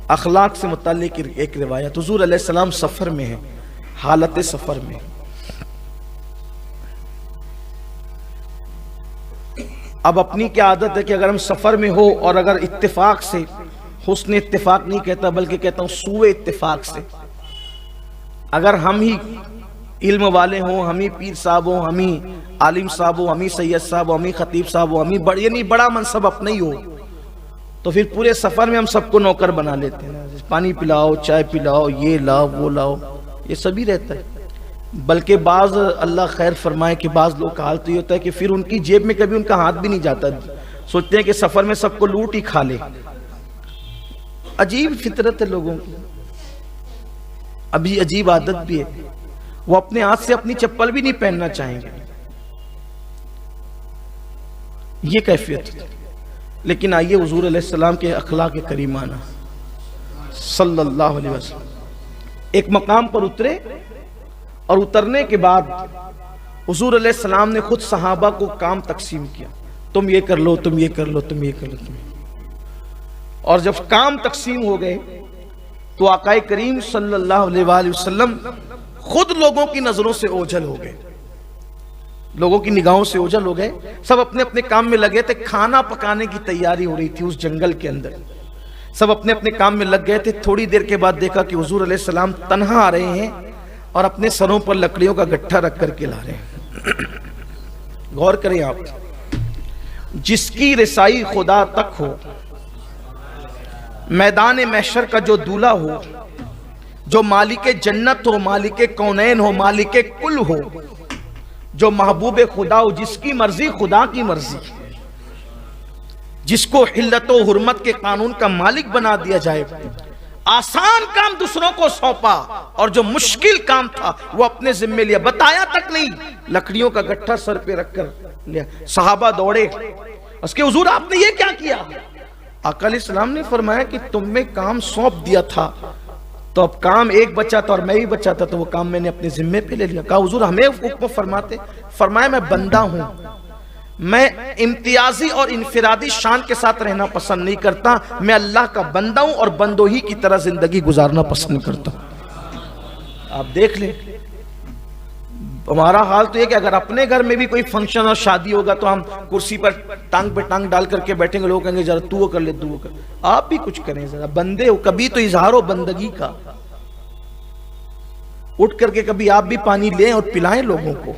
اخلاق سے متعلق ایک روایت، حضور علیہ السلام سفر میں ہیں، حالت سفر میں، اب اپنی کیا عادت ہے کہ اگر ہم سفر میں ہو اور اگر اتفاق سے، حسن اتفاق نہیں کہتا بلکہ کہتا ہوں سوء اتفاق سے، اگر ہم ہی علم والے ہوں، ہم ہی پیر صاحب ہوں، ہم ہی عالم صاحب ہوں، ہم ہی سید صاحب ہوں، ہم ہی خطیب صاحب ہوں، ہم ہی یعنی بڑا منصب اپنا ہی ہو، تو پھر پورے سفر میں ہم سب کو نوکر بنا لیتے ہیں، پانی پلاؤ، چائے پلاؤ، یہ لاؤ وہ لاؤ، یہ سبھی رہتا ہے۔ بلکہ بعض اللہ خیر فرمائے کہ بعض لوگ کا حال تو یہ ہوتا ہے کہ پھر ان کی جیب میں کبھی ان کا ہاتھ بھی نہیں جاتا، سوچتے ہیں کہ سفر میں سب کو لوٹ ہی کھا لے۔ عجیب فطرت ہے لوگوں کی، ابھی عجیب عادت بھی ہے، وہ اپنے ہاتھ سے اپنی چپل بھی نہیں پہننا چاہیں گے، یہ کیفیت ہے۔ لیکن آئیے حضور علیہ السلام کے اخلاق کریمانہ صلی اللہ علیہ وسلم، ایک مقام پر اترے اور اترنے کے بعد حضور علیہ السلام نے خود صحابہ کو کام تقسیم کیا، تم یہ کر لو، تم یہ کر لو، تم یہ کر لو، تم یہ۔ اور جب کام تقسیم ہو گئے تو آقا کریم صلی اللہ علیہ وآلہ وسلم خود لوگوں کی نظروں سے اوجھل ہو گئے، لوگوں کی نگاہوں سے اوجھل ہو گئے، سب اپنے اپنے کام میں لگے تھے، کھانا پکانے کی تیاری ہو رہی تھی اس جنگل کے اندر، سب اپنے اپنے کام میں لگ گئے تھے۔ تھوڑی دیر کے بعد دیکھا کہ حضور علیہ السلام تنہا آ رہے ہیں اور اپنے سروں پر لکڑیوں کا گٹھا رکھ کر کے لا رہے ہیں۔ غور کریں آپ، جس کی رسائی خدا تک ہو، میدان محشر کا جو دولہ ہو، جو مالک جنت ہو، مالک کونین ہو، مالک کل ہو، جو محبوب خدا ہو، جس کی مرضی خدا کی مرضی، جس کو حلت و حرمت کے قانون کا مالک بنا دیا جائے، آسان کام دوسروں کو سونپا اور جو مشکل کام تھا وہ اپنے ذمہ لیا، بتایا تک نہیں، لکڑیوں کا گٹھا سر پہ رکھ کر لیا۔ صحابہ دوڑے، اس کے حضور آپ نے یہ کیا کیا؟ آقا علیہ السلام نے فرمایا کہ تم میں کام سونپ دیا تھا تو اب کام ایک بچا تھا اور میں ہی بچا تھا، تو وہ کام میں نے اپنے ذمے پہ لے لیا۔ کہا حضور ہمیں حکم فرماتے؟ فرمایا میں بندہ ہوں، میں امتیازی اور انفرادی شان کے ساتھ رہنا پسند نہیں کرتا، میں اللہ کا بندہ ہوں اور بندوں ہی کی طرح زندگی گزارنا پسند کرتا ہوں۔ آپ دیکھ لیں ہمارا حال تو یہ کہ اگر اپنے گھر میں بھی کوئی فنکشن اور شادی ہوگا تو ہم کرسی پر ٹانگ پہ ٹانگ ڈال کر کے بیٹھیں گے، لوگ کہیں گے ذرا تو وہ کر لے، تو وہ کر، آپ بھی کچھ کریں، ذرا بندے ہو، کبھی تو اظہار ہو بندگی کا، اٹھ کر کے کبھی آپ بھی پانی لیں اور پلائیں لوگوں کو۔